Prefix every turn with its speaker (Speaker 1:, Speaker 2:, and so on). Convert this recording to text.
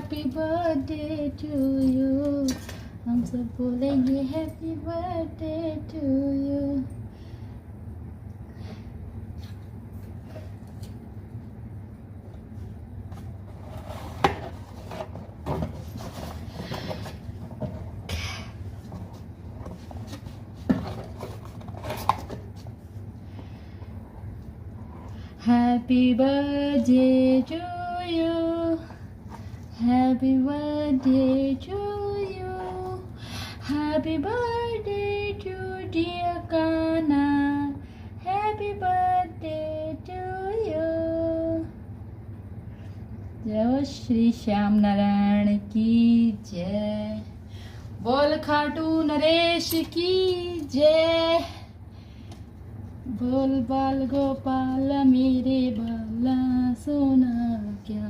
Speaker 1: Happy birthday to you. हम सब बोलेंगे happy birthday to you. Happy birthday to you. Happy birthday to you. Happy birthday to dear Kana. Happy birthday to you. जय श्री श्याम नारायण की जय। बोल खाटू नरेश की जय। बोल बाल गोपाल मेरे बाला सोना क्या।